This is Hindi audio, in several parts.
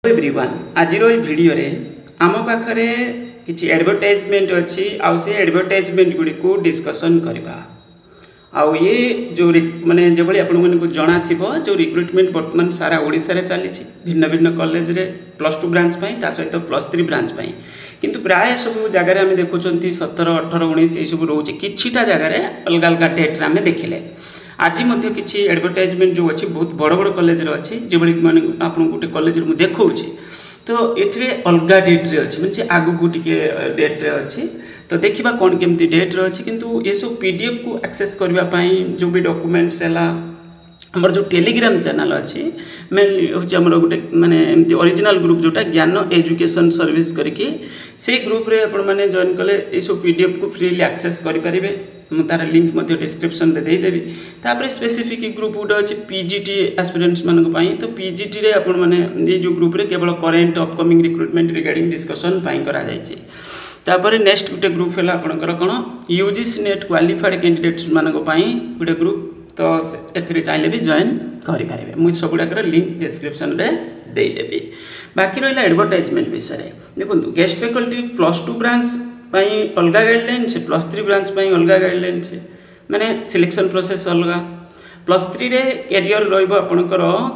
एवरीवन आज वीडियो रे आम पाखरे किछि एडवर्टाइजमेंट अच्छी आउ से एडवर्टाइजमेंट गुडी को डिस्कशन करबा आउ ये जो माने जो भाई आपन मन को जणा थिबो जो रिक्रुटमेंट वर्तमान सारा ओडिसा रे चली भिन्न भिन्न कॉलेज रे +2 ब्रांच पई ता सहित +3 ब्रांच पई किंतु प्राय सब जगह रे हम देखुचंती 17 18 19 ए सब रोचे किछिटा जगह रे अलग अलग डेट रे हम देखिले आज मध्य किसी एडवर्टाइजमेंट जो अच्छी बहुत बड़ बड़ कॉलेज अच्छी जो मैंने आप गोटे कॉलेज मुझे देखा तो ये अलग डेट रे अच्छी म्हणजे आगु को टिके डेट रे अच्छी तो देखा कौन केमती डेट रे अच्छी किंतु ये सब पीडीएफ को एक्सेस करने जो भी डॉक्यूमेंट्स है आमर जो टेलीग्राम चैनल अच्छी मेनली हूँ गोटे माने एमती ओरिजिनल ग्रुप जोटा ज्ञान एजुकेशन सर्विस करके से ग्रुप रे आपण माने जॉइन कले ये सब पीडीएफ को फ्रीली एक्सेस करि परिबे मु तार लिंक मध्य डिस्क्रिप्शन रे दे देबी तापर स्पेसिफिक ग्रुप गुड अच्छे पीजीटी एस्पिरेंट्स मानक पई तो पीजीटी रे आपण माने ये जो ग्रुप रे केवल current upcoming recruitment regarding discussion पई करा जायछि तापर नेक्स्ट गोटे ग्रुप है आपंकर कौन यूजीसी नेट क्वालिफाइड कैंडिडेट्स मानक पई गोटे ग्रुप तो ए चाहिए भी जॉइन करें मुझे सबुड़ाक लिंक डिस्क्रिप्शन रे दे देबी बाकी रहा एडवर्टाइजमेंट विषय देखो गेस्ट फैकल्टी +2 ब्रांच अलग गाइडलाइन से +3 ब्रांच अलग गाइडलाइन से माने सिलेक्शन प्रोसेस अलग +3 रे कैरियर रपर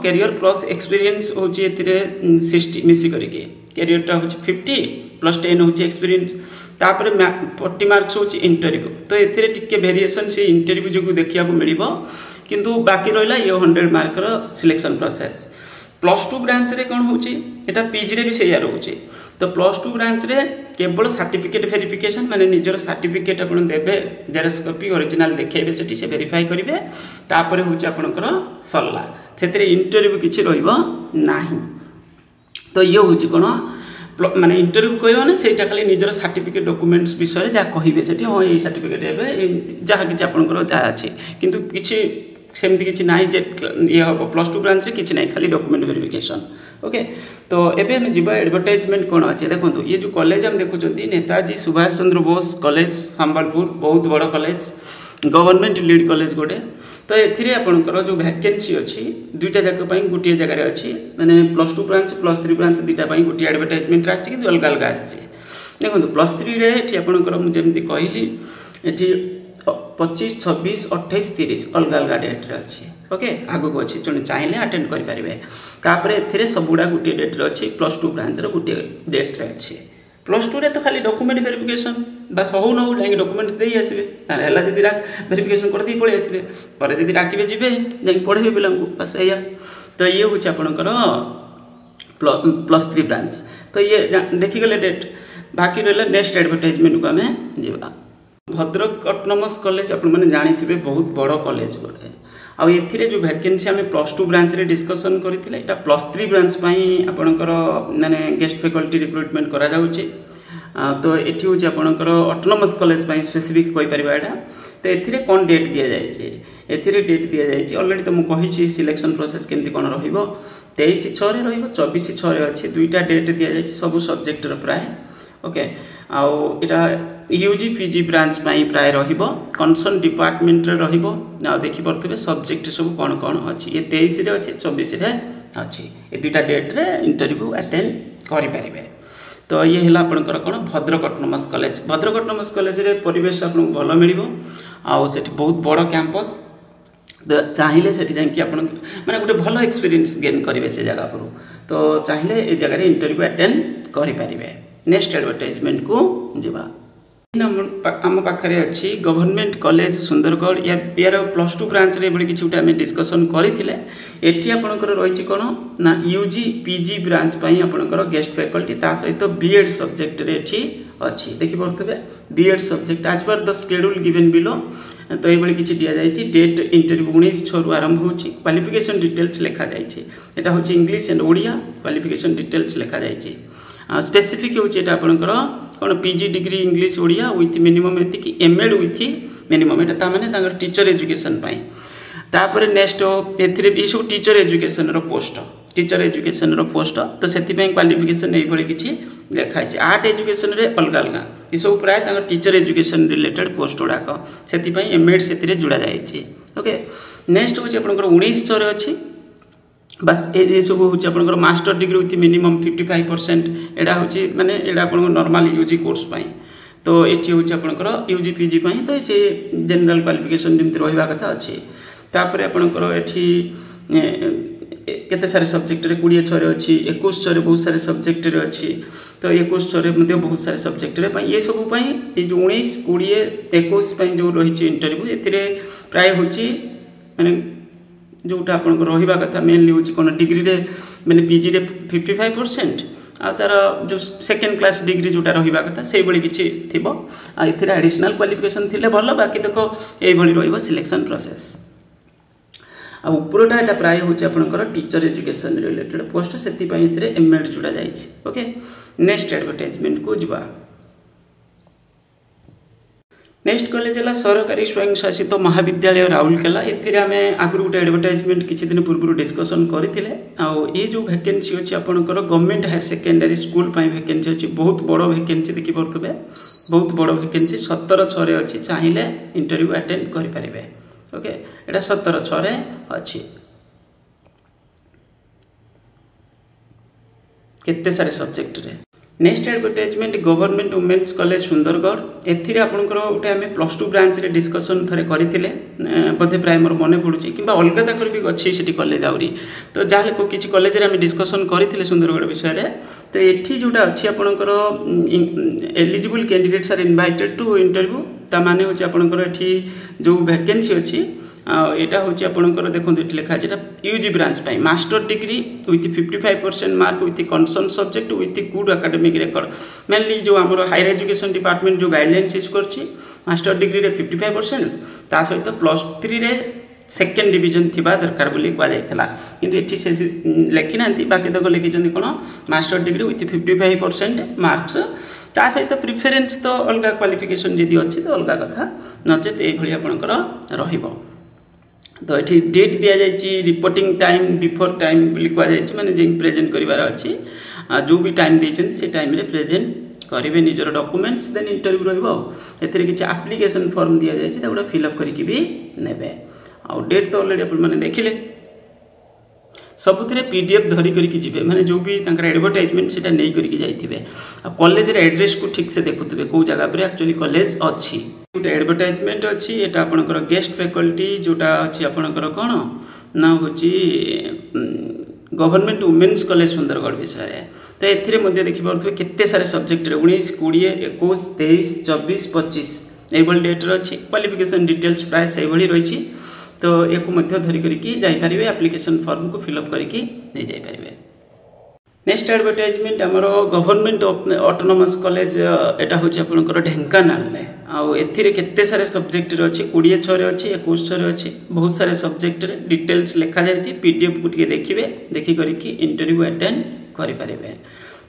कैरियर प्लस एक्सपीरियंस हूँ 60 मिसिक कैरियरटा हूँ 50 + 10 हूँ एक्सपीरियंस तापर 40 मार्क्स हूँ इंटरव्यू तो ये वेरिएशन से इंटरव्यू जो देखा मिल किंतु बाकी रहा ये 100 मार्कर सिलेक्शन प्रोसेस +2 ब्रांच रे कौन होटा पीजी रे भी से रोचे तो +2 ब्रांच रे केवल सर्टिफिकेट वेरिफिकेशन माने निजर सर्टिफिकेट आपन देबे जेरॉक्स कॉपी ओरिजिनल देखेबे सेठी से वेरीफाई करिवे तापर होचे आपनकर सरला सेतरे इंटरव्यू किछि रहइबो नाही तो ये होची कोन माने इंटरव्यू कहबो ना सेटा खाली निजर सर्टिफिकेट डॉक्यूमेंट्स विषय जा कहिबे सेठी हो ए सर्टिफिकेट हेबे जहा किछि आपनकर जा अछि किंतु किछि सेमती किसी ना जे ये हम +2 ब्रांच रे किसी ना खाली डॉक्यूमेंट वेरिफिकेशन ओके तो एबे हम जीवा एडवर्टाइजमेंट कौन अच्छे देखो ये जो कॉलेज हम देखुं नेताजी सुभाष चंद्र बोस कॉलेज संबलपुर बहुत बड़ कॉलेज गवर्नमेंट लीड कॉलेज गोटे तो ये आपंकर जो वैकेंसी अच्छी दुईटा जाक गोटे जगह अच्छी मैंने +2 ब्रांच +3 ब्रांच दुईटा गोटे एडवर्टाइजमेंट आसी अलग अलग आसी देखो +3 रे आपंकर मुझे कहली ये 25 26 28 30 अलग अलग डेट रे अच्छी ओके आगु को अच्छी जो चाहिए अटेंड करेंगे तापर ए सबुड़ा गोटे डेट रे अच्छी +2 ब्रांच रो गोटे डेट रे अच्छी +2 रे तो खाली डॉक्यूमेंट वेरिफिकेशन बस हो न हो जाए डॉक्यूमेंट्स दे आसबे है जदि वेरिफिकेशन कर दी पड़े आसबे पर जदि डाकिबे जीवे जाई पढ़ेबे पिला बस या तो ये हूँ आपणकर +3 ब्रांच तो ये देखिगले डेट बाकी रहा नेक्स्ट एडवर्टाइजमेंट को आम जा भद्रक ऑटोनोमस कॉलेज आप जानी बहुत बड़ कॉलेज गोटे आउ जो वैकेंसी आम +2 ब्रांच रे डिस्कसन करते +3 ब्रांच आपणकर माने गेस्ट फैकल्टी रिक्रुटमेंट करा जाउची तो ये हूँ आपणकर ऑटोनोमस कॉलेज स्पेसिफिक कहीपर यहाँ तो ये कौन डेट दि जाए डेट दि जाए अलरेडी तो मुझे सिलेक्शन प्रोसेस केमती कौन र23/6 24/6 अच्छी दुईटा डेट दि जाए सब सब्जेक्ट प्राय ओके आउ इटा यूजी पीजी ब्रांच प्राय कंसर्न डिपार्टमेंट रे देखी पड़े सब्जेक्ट सब कौन कौन अच्छी ये 23 रे अच्छी 24 रे अच्छी ये दुईटा डेट रे इंटरव्यू अटेंड करें तो ये है आपंकर कौन भद्रक ऑटोनोमस कॉलेज रे परिवेश आपको भल मिल आउ से बहुत बड़ कैंपस तो चाहिए से माने गोटे भल एक्सपीरियंस गेन करेंगे से जगह पर तो चाहिए ये जगह इंटरव्यू अटेंड करेंगे नेक्स्ट एडवर्टाइजमेंट को जीवा आम पाखे अच्छी गवर्नमेंट कॉलेज सुंदरगढ़ यार +2 ब्रांच रे बड़ी किसी गोटे डिस्कसन करते ये आपंकर रही कौन ना यूजी पीजी ब्रांच आपंकर गेस्ट फैकल्टी ता सहित बीएड सब्जेक्ट रे अच्छी देखी पड़े बीएड सब्जेक्ट आज पर द शेड्यूल गिवन बिलो तो ये किसी दि जाए डेट इंटरव्यू 19/6 आरंभ हो क्वालिफिकेशन डिटेल्स लिखा जाए हूँ English and Odia qualification details लिखा जाए स्पेसिफिक होता आपंकर कौन PG degree English Odia with minimum एति एमएड विथ मिनिमम एटा माने टीचर एजुकेशन तापर नेक्स्ट ये सब टीचर एजुकेशन रो पोस्ट तो से क्वालिफिकेशन ये किसी लिखाई आर्ट एजुकेशन रे अलग अलग ये सब प्राय टीचर एजुकेशन रिलेटेड पोस्ट गुड़ाक से एमएड से जुड़ा जाए ओके नेक्स्ट हूँ आप 19/6 अच्छी बस ये सब हूँ आप मास्टर डिग्री विथ मिनिमम 55% एटा हूँ माने एटा आप नॉर्मल यूजी कोर्स पाई तो ये हूँ आप यूजी पीजी तो ये जनरल क्वालिफिकेशन जमी रहा कथा अच्छी तापर आपंकर केते सारे सब्जेक्ट 26 अच्छी 21 बहुत सारे सब्जेक्ट अच्छी तो 21 बहुत सारे सब्जेक्ट ये सब ये जो 19 20 21 जो रही इंटरव्यू ए प्राय हूँ माने जोटा आप रहा कथा मेनली हूँ कौन डिग्री रे मैंने पीजी रे 55% आ तार जो सेकेंड क्लास डिग्री जोटा रहा कथा से किसी थी ये एडिशनल क्वालिफिकेशन थी भल बाकी देखो ये सिलेक्शन प्रोसेस आ उपरटा यहाँ प्राय हूँ आपंकर टीचर एजुकेशन रिलेटेड पोस्ट से एमएड जोड़ा जाए ओके नेक्स्ट एडवर्टाइजमेंट को जावा नेक्स्ट कॉलेज है सरकारी स्वयं शासित महाविद्यालय राउरकेला एथिरे आमे आगु गोटे एडवर्टाइजमेंट किछि दिन पूर्व डिस्कसन करथिले आउ ये जो वैकेंसी अछि आपनकर गवर्नमेंट हायर सेकेंडरी स्कूल पई वैकेंसी अछि बहुत बड़ वैकेंसी देखि परथबे बहुत बड़ वैकेंसी 17/6 रे अछि चाहिले इंटरव्यू अटेंड करि परिबे ओके एटा 17/6 रे अछि केते सारे सब्जेक्ट रे next advertisement government women's college Sundargarh एथिरे आपनकर गोटे आमे +2 ब्रांच रे डिस्कशन थरे करिथिले बोधे प्राय मोर मने पडुची किबा अलगा ताकर भी अछि सेठी कॉलेज आउरी तो जाले को किछि कॉलेज रे आमे डिस्कशन करिथिले सुंदरगढ़ विषय रे तो एठी जोटा अछि आपनकर eligible candidates are invited to interview ता माने होची आपनकर एठी जो वैकेंसी अछि यहाँ हूँ आपंकर देखो ये लिखा है यूजी ब्रांच पाई master degree with 55% mark with concern subject with good academic record mainly जो आम हायर एजुकेशन डिपार्टमेंट जो गाइडलाइंस यूज कर मास्टर डिग्री रे 55% ता सहित +3 रे सेकेंड डिवीजन थिबा दरकार बोली कह जाइथिला किंतु एठी से लिखि नांती बाकी तक लिखिछन कोन मास्टर डिग्री विथ 55% मार्क्स ता सहित प्रिफरेंस तो अलग क्वालिफिकेशन जदि अच्छी तो अलग कथा नचेत ये भली आपनकर रहिबो तो ये डेट दि जाइए रिपोर्टिंग टाइम बिफोर टाइम कहुई मैंने जो प्रेजेंट करार अच्छी जो भी टाइम देते से टाइम रे प्रेजेंट करेंगे निजर डॉक्यूमेंट्स देन इंटरव्यू रही किसी एप्लिकेशन फॉर्म दि जाए फिलअप करके भी नेबे आउ डेट तो ऑलरेडी आप देखिले सबुथिरे पीडीएफ धरी करके जिबे माने जो भी तंकर एडवर्टाइजमेंट सेटा नै करके जाइथिबे आ कॉलेज रे एड्रेस को ठीक से देखुथिबे को जगह पर एक्चुअली कॉलेज अछि गोटे एडवर्टाइजमेंट अछि एटा आपनकर गेस्ट फैकल्टी जोटा अछि आपनकर कोन ना होची गवर्नमेंट वुमेन्स कॉलेज सुंदरगढ़ विषय तो एथिरे मध्ये देखि परथबे केते सारे सब्जेक्ट रे 19 20 21 23 24 25 एबल डेट रे अछि क्वालिफिकेशन डिटेल्स प्राय से भली रहिछि तो एक मध्य धरी करके जाई परिबे एप्लिकेशन फॉर्म को फिलअप करके नहीं जाई परिबे नेक्स्ट एडवर्टाइजमेंट हमरो गवर्नमेंट ऑटोनोमस कॉलेज एटा होची आपनकर ढेंकानाल ले आ एथिरे केते सारे सब्जेक्ट रे अछि 26 रे अछि 21 रे अछि बहुत सारे सब्जेक्ट रे डिटेल्स लिखा जाय छि पीडीएफ को टिके देखिबे देखि करके इंटरव्यू अटेंड करि परिबे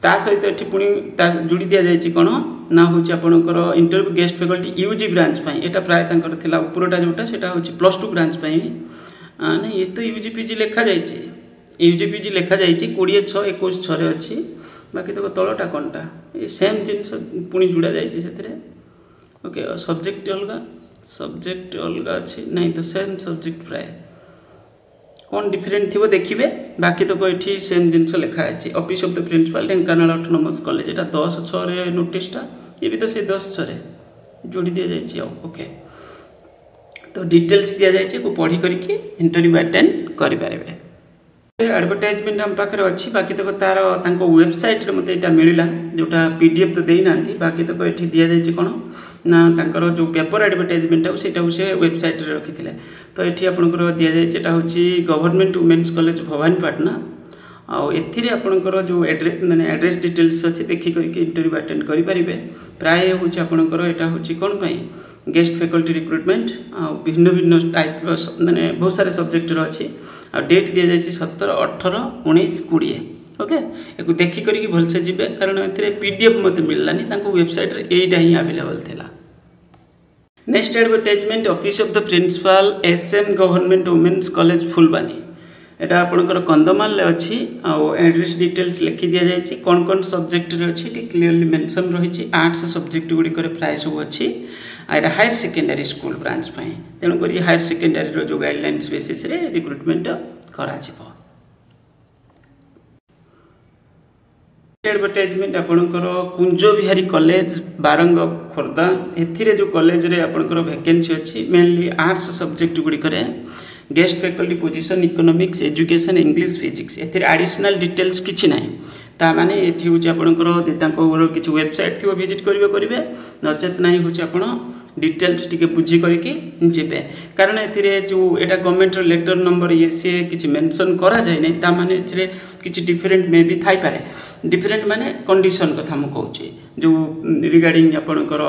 ता सहित एठी पुनी जोड़ी दिया जाय छि कोन ना होची आपनकर interview guest faculty UG branch पई एटा प्राय तंकर थिला उपरटा जोटा सेटा होची +2 ब्रांच पई नै ये तो यूजी पीजी लिखा जाय छि यूजी पीजी लिखा जाय छि 26 21 6 रे अछि बाकी तो तळटा कोनटा ए सेम जिंस पुनी जुड़ा जाय छि सेतरे ओके सब्जेक्ट अलगा अछि नै तो सेम सब्जेक्ट प्राय कौन डिफरेंट थी देखिए बाकी तो ये सेम जिनस लिखा है office of the principal Dhenkanal autonomous college एटा 10/6 नोटिसटा ये भी तो से 10/6 जोड़ी दि जाए ओके तो डिटेल्स दि जाए को पढ़ी करके इंटरव्यू अटेंड करें एडवर्टाइजमेंट आम पाखे अच्छी बाकी तक तार वेबसाइट रे मते मिलला जोटा पीडीएफ तो देना बाकी तक ये दि जाए कौन ना तांकर जो पेपर एडवर्टाइजमेंट से वेबसाइट रे रखी तो ये आपंकर दि जाए हूँ गवर्नमेंट वुमेन्स कॉलेज भवानीपाटना आउ आपंकर जो एड्रेस माने एड्रेस डिटेल्स अच्छे देखिक इंटरव्यू अटेंड करेंगे प्राय हूँ आपंकर यहाँ हूँ कौन पाई गेस्ट फैकल्टी रिक्रुटमेंट भिन्न भिन्न टाइप माने बहुत सारे सब्जेक्ट अच्छी आ डेट दि जाए 17 18 19 20 ओके एक देखिक भलसे जी कारण ए पीडीएफ मत मिललानी वेबसाइट रे एटा ही अवेलेबल थिला next advertisement office of the principal SM government women's college Phulbani एटा आपनकर कंदमाल ले अछि आ एड्रेस डिटेल्स लिखि दिया जाय छी कोन कोन सब्जेक्ट रे अछि टी क्लियरली मेंशन रही छी आर्ट्स सब्जेक्ट गुडी करे प्राय सब अछि आ हायर सेकेंडरी स्कूल ब्रांच पई तेनु करी हायर सेकेंडरी रो जो गाइडलाइंस बेसिस रे रिक्रुटमेंट करा जिवो एडवर्टाइजमेंट आपणकर कुंज बिहारी कॉलेज बारंग खोर्धा एथिरे जो कॉलेज रे आपणकर वैकेंसी अच्छी मेनली आर्ट्स सब्जेक्ट गुड़िक guest faculty position economics education English physics एथिरे एडिशनल डिटेल्स किछि नाही ता माने एठी होची आपणकर किछि वेबसाइट थी विजिट करेंगे नचेत नहीं होची आपण डिटेल्स टिके बुझी करके जीवे कारण ए जो एटा गवर्नमेंट लेटर नंबर ये सी किछि मेंशन करा जाय नै ता माने एथिरे किछि डिफरेंट मे भी थाई पारे डिफरेंट माने कंडीशन कथा मु कहूची जो रिगार्डिंग आपणकर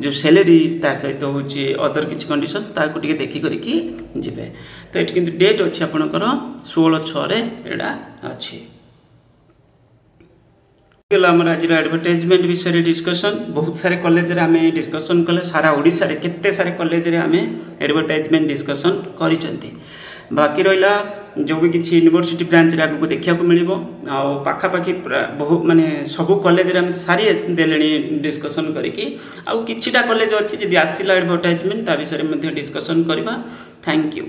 जो सैलरी ता सहित होची अदर किछि कंडीशन ता को टिके देखि करके जीवे तो एठी किंतु डेट अछि आपणकर 16/6 रे एडा अछि आमर आज एडवर्टाइजमेंट विषय डिस्कसन बहुत सारे कॉलेज रे आमे डिस्कसन कले सारा ओडिसा रे केते सारे कॉलेज रे आमे एडवर्टाइजमेंट डिस्कसन करिसंती बाकी रहिला जो भी किछि यूनिवर्सिटी ब्रांच रे आगु देखिया को मिलिबो आ पाखा पाखी बहुत माने सब कॉलेज रे आमे सारी देलेनी डिस्कसन करिकि आ किछिटा कॉलेज अछि जदि आसिला एडवर्टाइजमेंट ता विषय रे मध्ये डिस्कसन करबा थैंक यू।